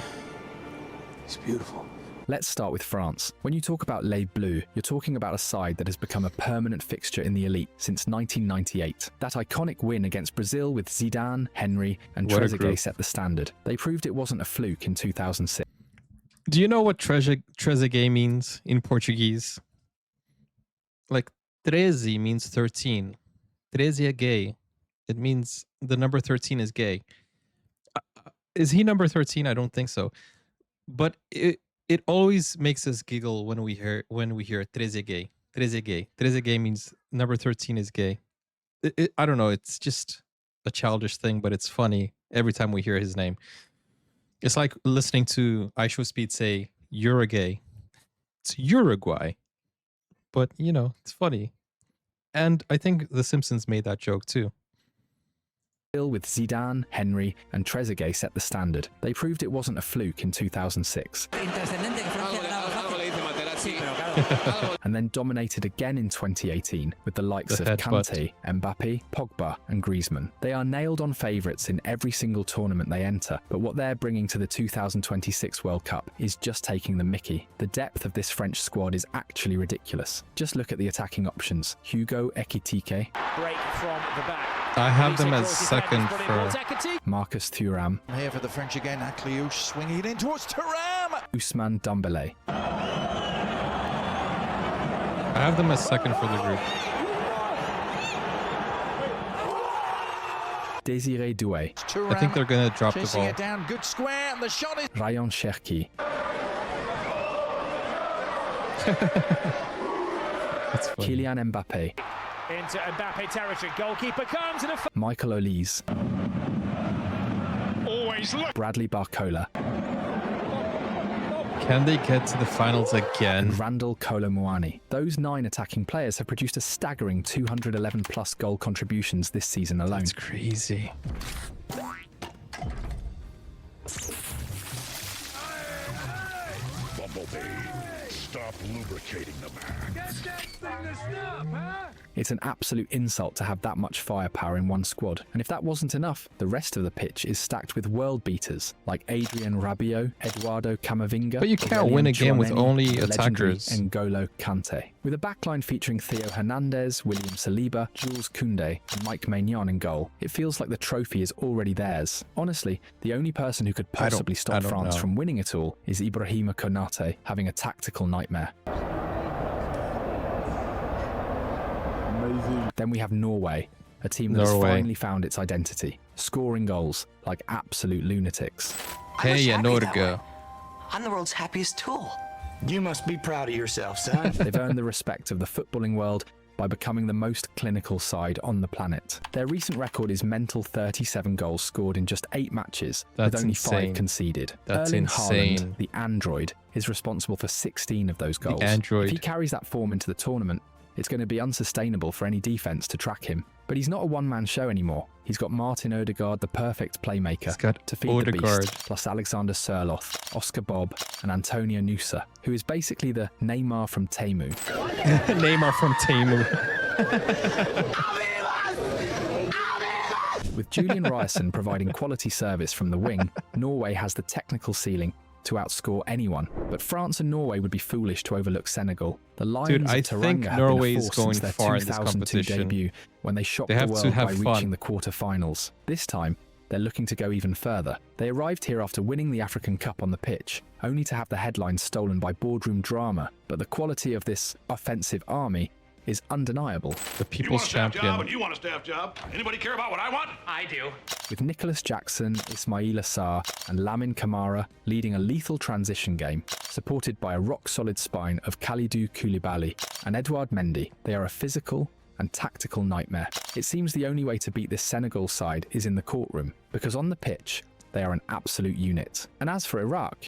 It's beautiful. Let's start with France. When you talk about Les Bleus, you're talking about a side that has become a permanent fixture in the elite since 1998. That iconic win against Brazil with Zidane, Henry and What a Trezeguet group. set the standard. They proved it wasn't a fluke in 2006. Do you know what Trezeguet means in Portuguese? Like, 13 means 13. 13 é gay. It means the number 13 is gay. Is he number 13? I don't think so. But it always makes us giggle when we hear Trezeguet. Trezeguet. Trezeguet means number 13 is gay. I don't know. It's just a childish thing, but it's funny every time we hear his name. It's like listening to IShowSpeed say Uruguay. It's Uruguay. But, you know, it's funny. And I think The Simpsons made that joke too. With Zidane, Henry and Trezeguet set the standard. They proved it wasn't a fluke in 2006. And then dominated again in 2018 with the likes The of headbutt. Kante, Mbappe, Pogba and Griezmann. They are nailed on favourites in every single tournament they enter, but what they're bringing to the 2026 World Cup is just taking the mickey. The depth of this French squad is actually ridiculous. Just look at the attacking options. Hugo Ekitike, Break from the back. I have them as second for... Marcus Thuram, Here for the French again, Akliouche swinging it in towards Thuram. Ousmane Dembélé. I have them as second for the group. Désiré Doué, I think they're going to drop the Chasing ball. it down, good square, and the shot is... Rayon Cherki, That's funny. Kylian Mbappe, Into Mbappe territory. Goalkeeper comes and a... Michael Olise, Always look. Bradley Barcola, Can they get to the finals again? and Randall Kolo Muani. Those 9 attacking players have produced a staggering 211 plus goal contributions this season alone. That's crazy. Bumblebee, stop lubricating the man. Get that thing to stop, huh? It's an absolute insult to have that much firepower in one squad. And if that wasn't enough, the rest of the pitch is stacked with world beaters like Adrian Rabiot, Eduardo Camavinga. But you can't Aurélien win a game with Tchouaméni, only the legendary attackers. N'Golo Kante. With a backline featuring Theo Hernandez, William Saliba, Jules Koundé, and Mike Maignan in goal, it feels like the trophy is already theirs. Honestly, the only person who could possibly I stop don't France know. from winning it all is Ibrahima Konate having a tactical nightmare. Then we have Norway, a team that has finally found its identity, scoring goals like absolute lunatics. Hey, Norge. I'm the world's happiest tool. You must be proud of yourself, son. They've earned the respect of the footballing world by becoming the most clinical side on the planet. Their recent record is mental 37 goals scored in just 8 matches, with only 5 conceded. That's Erling insane. Haaland, the android, is responsible for 16 of those goals. The android. If he carries that form into the tournament, it's going to be unsustainable for any defence to track him. But he's not a one-man show anymore. He's got Martin Odegaard, the perfect playmaker, to feed the beast, plus Alexander Sørloth, Oscar Bob, and Antonio Nusa, who is basically the Neymar from Temu. Neymar from Temu. With Julian Ryerson providing quality service from the wing, Norway has the technical ceiling to outscore anyone. But France and Norway would be foolish to overlook Senegal. The Lions I of Teranga think have Norway been a is force going since their far in this 2002 competition. debut, when they shocked They the have to world by have reaching fun. the quarter-finals. This time, they're looking to go even further. They arrived here after winning the African Cup on the pitch, only to have the headlines stolen by boardroom drama. But the quality of this offensive army is undeniable. The people's champion. You want a staff job? Anybody care about what I want? I do. With Nicholas Jackson, Ismaila Sarr, and Lamin Kamara leading a lethal transition game, supported by a rock-solid spine of Kalidou Koulibaly and Edouard Mendy, they are a physical and tactical nightmare. It seems the only way to beat this Senegal side is in the courtroom, because on the pitch, they are an absolute unit. And as for Iraq,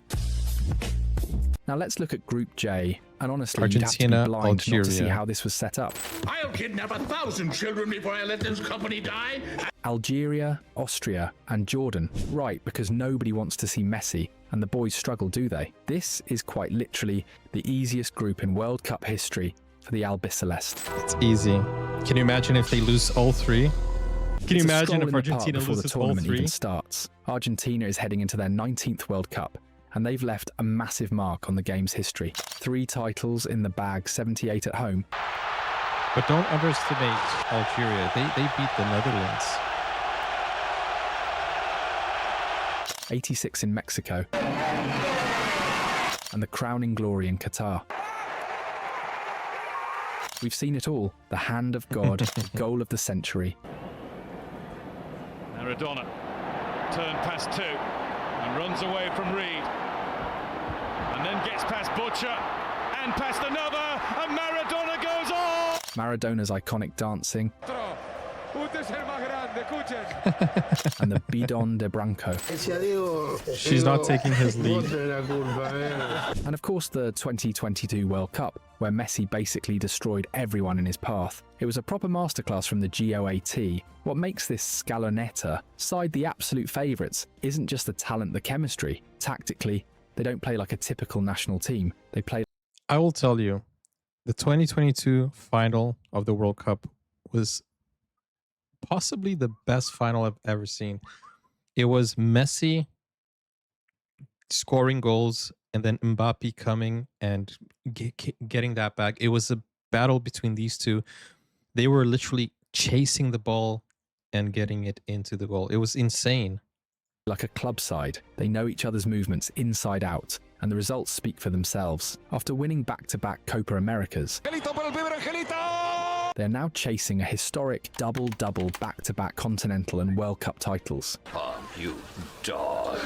now let's look at Group J, and honestly, Argentina, you'd have to be blind not to see Algeria. how this was set up. I'll kidnap 1,000 children before I let this company die. Algeria, Austria, and Jordan. Right, because nobody wants to see Messi, and the boys struggle, do they? This is quite literally the easiest group in World Cup history for the Albiceleste. It's easy. Can you imagine if they lose all 3? Can you It's a imagine stroll if in the park Argentina before the loses all tournament 3? even starts? Argentina is heading into their 19th World Cup, and they've left a massive mark on the game's history. 3 titles in the bag, 78 at home. But don't underestimate Algeria. They beat the Netherlands. 86 in Mexico, and the crowning glory in Qatar. We've seen it all. The hand of God, the goal of the century. Maradona turned past 2 and runs away from Reed. And then gets past Butcher and past another, and Maradona goes on! Maradona's iconic dancing, and the Bidon de Branco. She's not taking his lead. And of course the 2022 World Cup, where Messi basically destroyed everyone in his path. It was a proper masterclass from the GOAT. What makes this Scaloneta side the absolute favourites isn't just the talent, the chemistry. Tactically, they don't play like a typical national team. They play... I will tell you, the 2022 final of the World Cup was possibly the best final I've ever seen. It was Messi scoring goals and then Mbappe coming and getting that back. It was a battle between these two. They were literally chasing the ball and getting it into the goal. It was insane. Like a club side, they know each other's movements inside out, and the results speak for themselves. After winning back-to-back Copa Americas, they're now chasing a historic double-double back-to-back Continental and World Cup titles. Oh, you dog.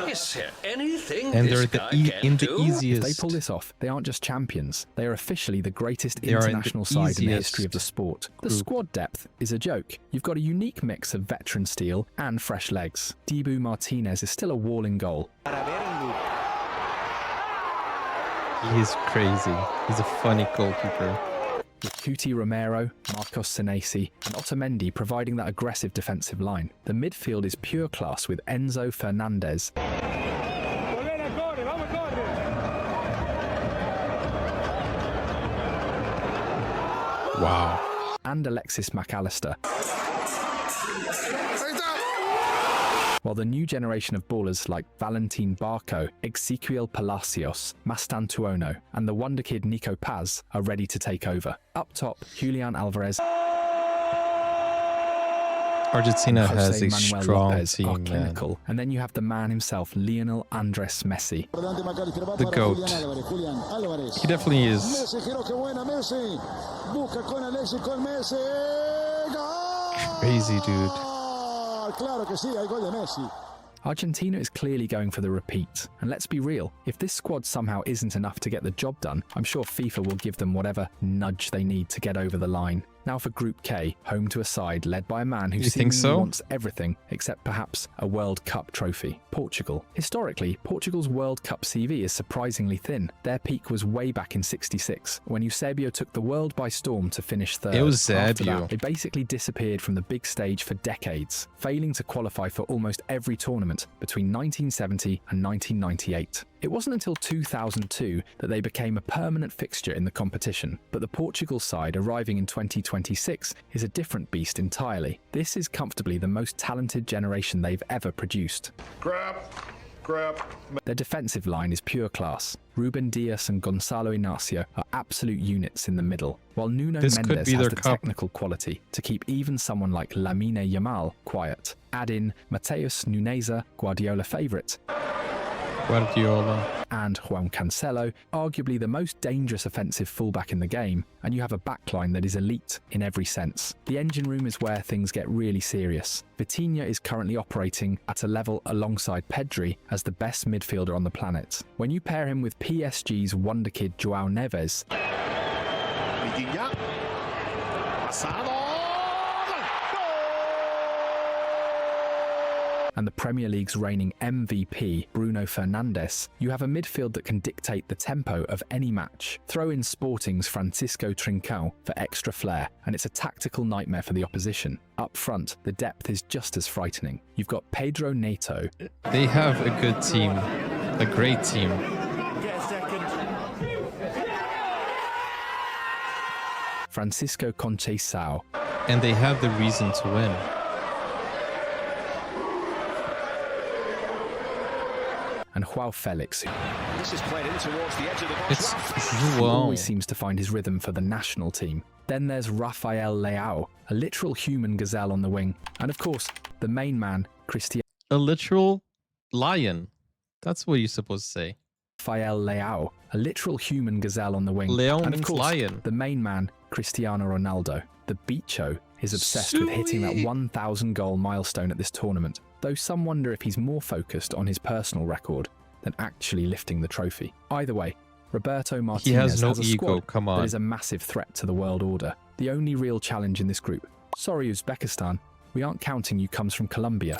Is there anything And this they're guy in can the do? easiest. If they pull this off, they aren't just champions. They are officially the greatest They are in the international side in the history of the easiest sport. The group. squad depth is a joke. You've got a unique mix of veteran steel and fresh legs. Dibu Martinez is still a wall in goal. He is crazy. He's a funny goalkeeper. With Cuti Romero, Marcos Senesi, and Otamendi providing that aggressive defensive line. The midfield is pure class with Enzo Fernandez Wow. and Alexis McAllister. While the new generation of ballers like Valentin Barco, Ezequiel Palacios, Mastan Tuono, and the wonder kid Nico Paz are ready to take over. Up top, Julian Alvarez Argentina and has Jose a Manuel strong Lopez team, are man. clinical. And then you have the man himself, Lionel Andres Messi. The GOAT. He definitely is. Crazy, dude. Argentina is clearly going for the repeat, and let's be real, if this squad somehow isn't enough to get the job done, I'm sure FIFA will give them whatever nudge they need to get over the line. Now for Group K, home to a side led by a man who You think seemingly so? wants everything except perhaps a World Cup trophy. Portugal. Historically, Portugal's World Cup CV is surprisingly thin. Their peak was way back in '66, when Eusebio took the world by storm to finish third. It was After Zabio. that, they basically disappeared from the big stage for decades, failing to qualify for almost every tournament between 1970 and 1998. It wasn't until 2002 that they became a permanent fixture in the competition, but the Portugal side arriving in 2026 is a different beast entirely. This is comfortably the most talented generation they've ever produced. Grab. Their defensive line is pure class. Ruben Dias and Gonzalo Inacio are absolute units in the middle, while Nuno This could Mendes be has their the cup. technical quality to keep even someone like Lamine Yamal quiet. Add in Mateus Nunes, Guardiola favourite, Guardiola. and Juan Cancelo, arguably the most dangerous offensive fullback in the game, and you have a backline that is elite in every sense. The engine room is where things get really serious. Vitinha is currently operating at a level alongside Pedri as the best midfielder on the planet. When you pair him with PSG's wonderkid Joao Neves, Vitinha. Pasado. and the Premier League's reigning MVP, Bruno Fernandes, you have a midfield that can dictate the tempo of any match. Throw in Sporting's Francisco Trincão for extra flair, and it's a tactical nightmare for the opposition. Up front, the depth is just as frightening. You've got Pedro Neto, They have a good team. A great team. Francisco Conceição, And they have the reason to win. and Joao Felix, This is played in towards the edge of the box. It's who Joao. always seems to find his rhythm for the national team. Then there's Rafael Leao, a literal human gazelle on the wing. And of course, the main man, Cristiano A literal lion. That's what you're supposed to say. Rafael Leao, a literal human gazelle on the wing. Leão and of means course, lion. the main man, Cristiano Ronaldo. The Bicho is obsessed with hitting that 1,000 goal milestone at this tournament, though some wonder if he's more focused on his personal record than actually lifting the trophy. Either way, Roberto Martinez no has a ego, squad come that on. is a massive threat to the world order. The only real challenge in this group, sorry Uzbekistan, we aren't counting you, comes from Colombia.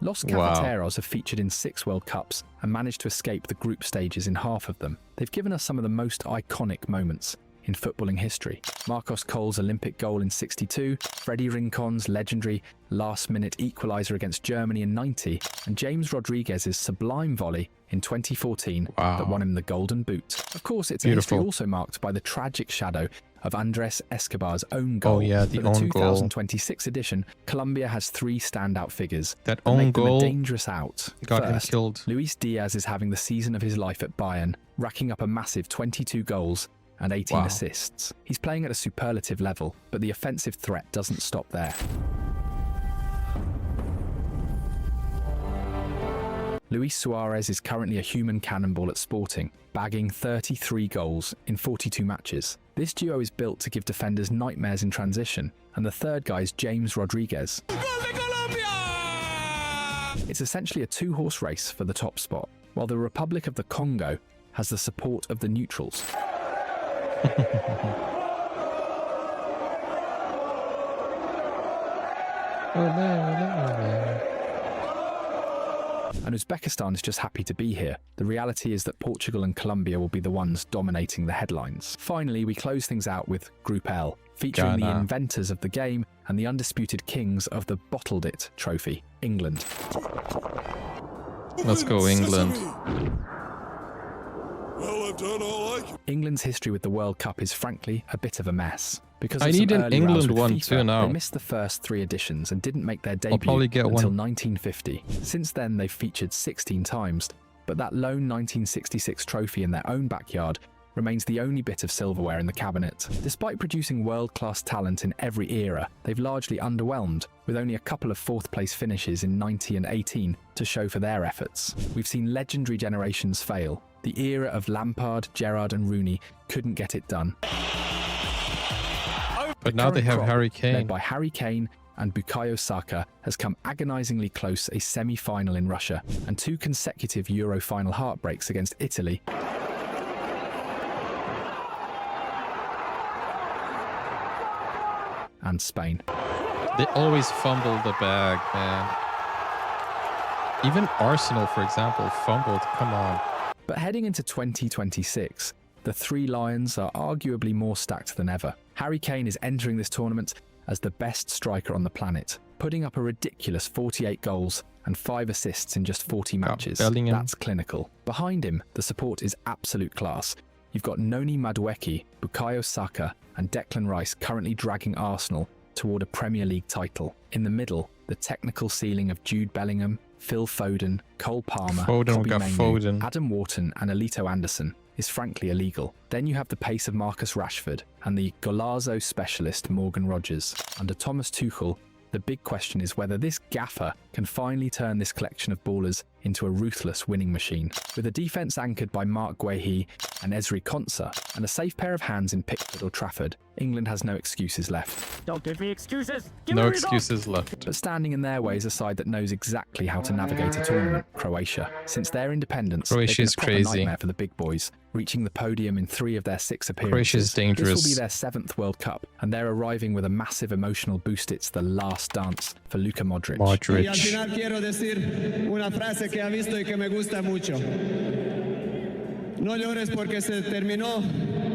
Los Wow. Cafeteros have featured in 6 World Cups and managed to escape the group stages in half of them. They've given us some of the most iconic moments in footballing history. Marcos Cole's Olympic goal in '62, Freddie Rincon's legendary last-minute equaliser against Germany in '90, and James Rodriguez's sublime volley in 2014 that won him the Golden Boot. Of course, it's a history Beautiful. also marked by the tragic shadow of Andres Escobar's own goal. Oh, yeah, the For the own goal. 2026 edition, Colombia has 3 standout figures That that own make them goal a dangerous out. got him First, killed. Luis Diaz is having the season of his life at Bayern, racking up a massive 22 goals and 18 Wow. assists. He's playing at a superlative level, but the offensive threat doesn't stop there. Luis Suarez is currently a human cannonball at Sporting, bagging 33 goals in 42 matches. This duo is built to give defenders nightmares in transition, and the third guy is James Rodriguez. It's essentially a 2-horse race for the top spot, while the Republic of the Congo has the support of the neutrals. And Uzbekistan is just happy to be here. The reality is that Portugal and Colombia will be the ones dominating the headlines. Finally, we close things out with Group L, featuring the Ghana. inventors of the game and the undisputed kings of the Bottled It trophy, England. Let's go, England. Well, I've done all I can. England's history with the World Cup is frankly a bit of a mess. Because I of some need an early England rows with one FIFA, too now. They missed the first 3 editions and didn't make their debut probably get until one. 1950. Since then, they've featured 16 times, but that lone 1966 trophy in their own backyard remains the only bit of silverware in the cabinet. Despite producing world-class talent in every era, they've largely underwhelmed, with only a couple of fourth-place finishes in 90 and 18 to show for their efforts. We've seen legendary generations fail. The era of Lampard, Gerrard and Rooney couldn't get it done. But now they have Harry Kane. Led by Harry Kane and Bukayo Saka, has come agonizingly close a semi-final in Russia and 2 consecutive Euro final heartbreaks against Italy and Spain. They always fumble the bag, man. Even Arsenal, for example, fumbled. Come on. But heading into 2026, the Three Lions are arguably more stacked than ever. Harry Kane is entering this tournament as the best striker on the planet, putting up a ridiculous 48 goals and 5 assists in just 40 matches. That's clinical. Behind him, the support is absolute class. You've got Noni Madueke, Bukayo Saka and Declan Rice currently dragging Arsenal toward a Premier League title. In the middle, the technical ceiling of Jude Bellingham, Phil Foden, Cole Palmer, Foden. Adam Wharton and Alito Anderson is frankly illegal. Then you have the pace of Marcus Rashford and the golazo specialist Morgan Rogers. Under Thomas Tuchel, the big question is whether this gaffer can finally turn this collection of ballers into a ruthless winning machine. With a defence anchored by Mark Guehi and Ezri Konsa, and a safe pair of hands in Pickford or Trafford, England has no excuses left. Don't give me excuses! No excuses left. But standing in their way is a side that knows exactly how to navigate a tournament, Croatia. Since their independence, they've been a proper nightmare for the big boys, reaching the podium in 3 of their 6 appearances. Croatia's dangerous. This will be their 7th World Cup, and they're arriving with a massive emotional boost. It's the last dance for Luka Modric. Modric. Y al final quiero decir una frase que ha visto y que me gusta mucho. No llores porque se terminó,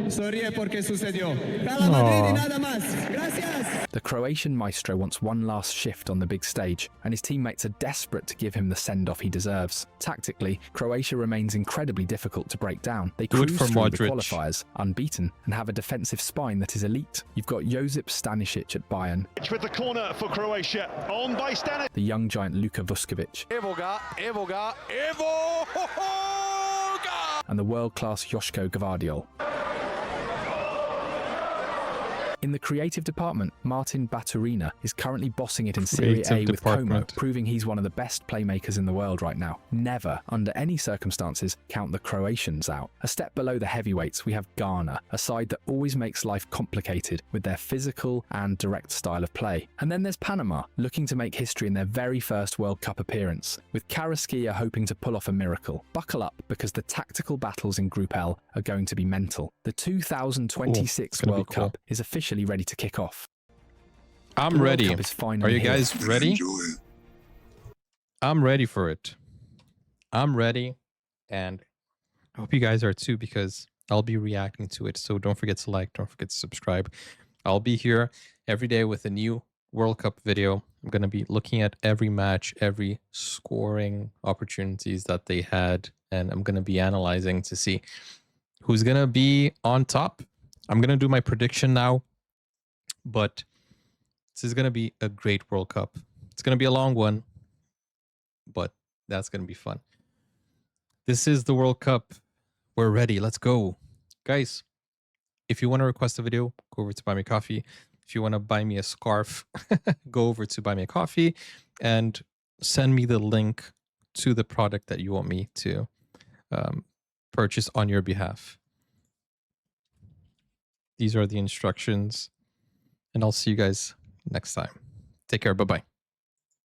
sonríe porque sucedió. Para Madrid y nada más. Gracias. The Croatian maestro wants one last shift on the big stage, and his teammates are desperate to give him the send-off he deserves. Tactically, Croatia remains incredibly difficult to break down. They cruise through the qualifiers, unbeaten, and have a defensive spine that is elite. You've got Josip Stanisic at Bayern. With the corner for Croatia, on by Stanisic. The young giant Luka Vuskovic. Evo! And the world-class Joško Gvardiol. In the creative department, Martin Baturina is currently bossing it in Serie A with Como, proving he's one of the best playmakers in the world right now. Never, under any circumstances, count the Croatians out. A step below the heavyweights, we have Ghana, a side that always makes life complicated with their physical and direct style of play. And then there's Panama, looking to make history in their very first World Cup appearance, with Carrasquilla hoping to pull off a miracle. Buckle up, because the tactical battles in Group L are going to be mental. The 2026 World Cup is officially ready to kick off. I'm ready. Are you guys ready? I'm ready for it. I'm ready, and I hope you guys are too, because I'll be reacting to it. So don't forget to like, don't forget to subscribe. I'll be here every day with a new World Cup video. I'm going to be looking at every match, every scoring opportunities that they had, and I'm going to be analyzing to see who's going to be on top. I'm going to do my prediction now. But this is going to be a great World Cup. It's going to be a long one, but that's going to be fun. This is the World Cup. We're ready. Let's go. Guys, if you want to request a video, go over to Buy Me Coffee. If you want to buy me a scarf, go over to Buy Me a Coffee and send me the link to the product that you want me to purchase on your behalf. These are the instructions. And I'll see you guys next time. Take care. Bye-bye.